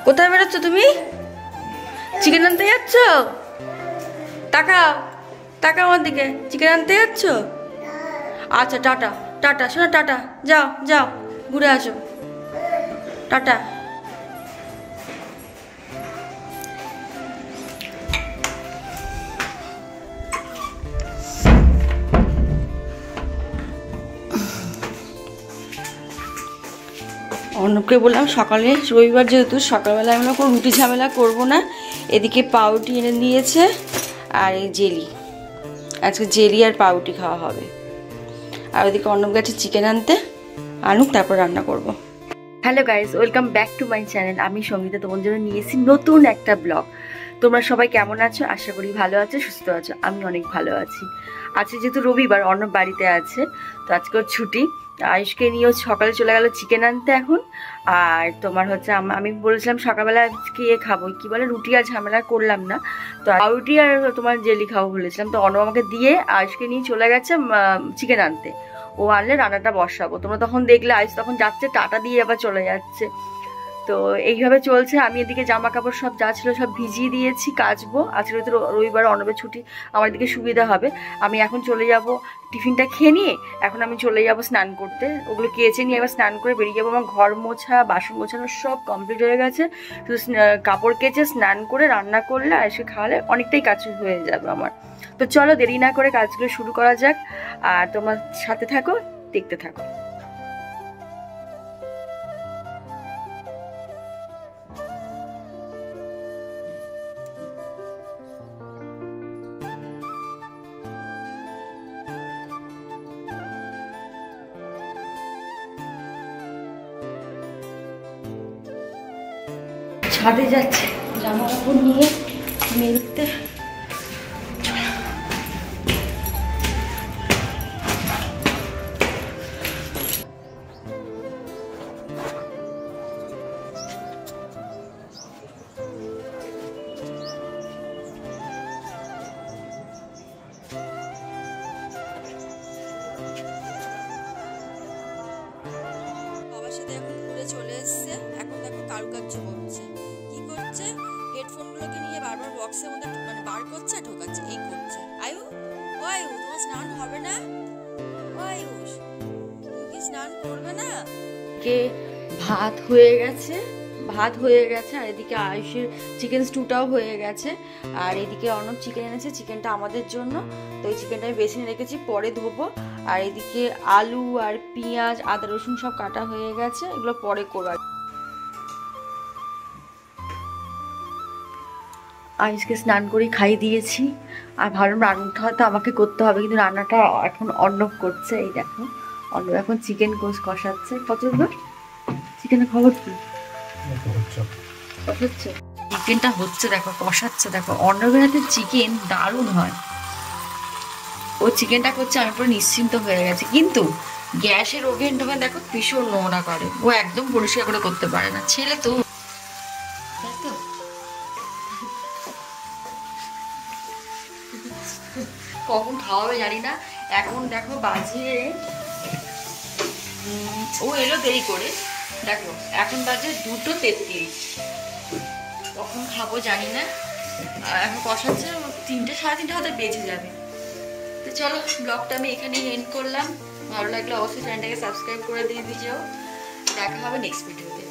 কোথায় বেরোচ্ছ তুমি? চিকেন আনতে যাচ্ছ? তাকাও তাকাও আমার দিকে। চিকেন আনতে যাচ্ছ? আচ্ছা টাটা টাটা, শোনো টাটা, যাও যাও ঘুরে আসো, টাটা। অর্ণবকে বললাম সকালে, রবিবার যেহেতু সকালবেলা আমরা কোনো রুটি ঝামেলা করবো না। এদিকে পাউরুটি এনে দিয়েছে আর এই জেলি, আজকে জেলি আর পাউরুটি খাওয়া হবে। আর ওইদিকে অর্ণব গেছে চিকেন আনতে, আনুক তারপর রান্না করব। Hello guys, welcome back to my channel. আমি সঙ্গীতা, তোমার জন্য নিয়েছি নতুন একটা ব্লগ। তোমরা সবাই কেমন আছো? আশা করি ভালো আছো, সুস্থ আছো। আমি অনেক ভালো আছি। আজকে যেহেতু রবিবার, অর্ণব বাড়িতে আছে, তো আজকে ওর ছুটি। আয়ুষকে নিয়েও সকালে চলে গেল চিকেন আনতে এখন। আর তোমার হচ্ছে আমি বলেছিলাম সকালবেলা আজকে খাবো, কি বলে রুটি আর ঝামেলা করলাম না, তো রুটি আর তোমার জেলি খাবো বলেছিলাম। তো অর্ণব আমাকে দিয়ে আয়ুষকে নিয়ে চলে গেছে চিকেন আনতে। ও আনলে রান্নাটা বসাবো। তোমরা তখন দেখলে আয়ুষ তখন যাচ্ছে, টাটা দিয়ে আবার চলে যাচ্ছে। তো এইভাবে চলছে। আমি এদিকে জামা কাপড় সব যা ছিল সব ভিজিয়ে দিয়েছি, কাচবো। আজকে তো রবিবার, অর্ণবের ছুটি, আমার দিকে সুবিধা হবে। আমি এখন চলে যাব টিফিনটা খেয়ে নিয়ে, এখন আমি চলে যাব স্নান করতে। ওগুলো কেচে নিয়ে এবার স্নান করে বেরিয়ে যাবো। আমার ঘর মোছা, বাসন মোছানো সব কমপ্লিট হয়ে গেছে। শুধু কাপড় কেচে স্নান করে রান্না করলে আর এসে খাওয়ালে অনেকটাই কাজ হয়ে যাবে আমার। তো চলো দেরি না করে কাজগুলো শুরু করা যাক। আর তোমার সাথে থাকো, দেখতে থাকো। ছাদে যাচ্ছে জামা কাপড় নিয়ে মেলতে। বাবার সাথে এখন ঘুরে চলে এসছে। এখন দেখো কারুকার্য করছে। কি করছে? হেডফোনগুলোকে নিয়ে বারবার বক্সের মধ্যে মানে বার করছে, ঢোকাচ্ছে, এই করছে। আয়ু, ও আয়ু, তোমার স্নান হবে না? ও আয়ুষ, তুমি কি স্নান করবে না? কে ভাত হয়ে গেছে, ভাত হয়ে গেছে। আর এদিকে আয়ুষের চিকেন স্টুটাও হয়ে গেছে। আর এদিকে অর্ণব চিকেন এনেছে, চিকেনটা আমাদের জন্য। তো এই চিকেনটা আমি বেছে রেখেছি, পরে ধোবো। আর এদিকে আলু আর পেঁয়াজ, আদা রসুন সব কাটা হয়ে গেছে, এগুলো পরে করবো। আয়ুষকে স্নান করে খাইয়ে দিয়েছি। আর ভালো রান্নাটা হয়তো আমাকে করতে হবে, কিন্তু রান্নাটা এখন অর্ণব করছে। এই দেখো অর্ণব এখন চিকেন কষাচ্ছে। কত চিকেনের খবর কি? হচ্ছে চিকেনটা হচ্ছে, দেখো কষাচ্ছে। দেখো অর্ণবের হাতে চিকেন দারুণ হয়। ও চিকেনটা করছে, আমি পুরো নিশ্চিন্ত হয়ে গেছে। কিন্তু গ্যাসের ওভেন টোভেন দেখো ভীষণ নোংরা করে, ও একদম পরিষ্কার করে করতে পারে না। ছেলে তো কখন খাওয়াবে জানি না। এখন দেখো বাজে, ও এলো দেরি করে, দেখো এখন বাজে 2:33। কখন খাবো জানি না। এখন কষাচ্ছে, 3টে সাড়ে 3টে হয়তো বেজে যাবে। তো চলো ব্লগটা আমি এখানেই এন্ড করলাম। ভালো লাগলে অবশ্যই চ্যানেলটাকে সাবস্ক্রাইব করে দিয়ে দিও। দেখা হবে নেক্সট ভিডিওতে।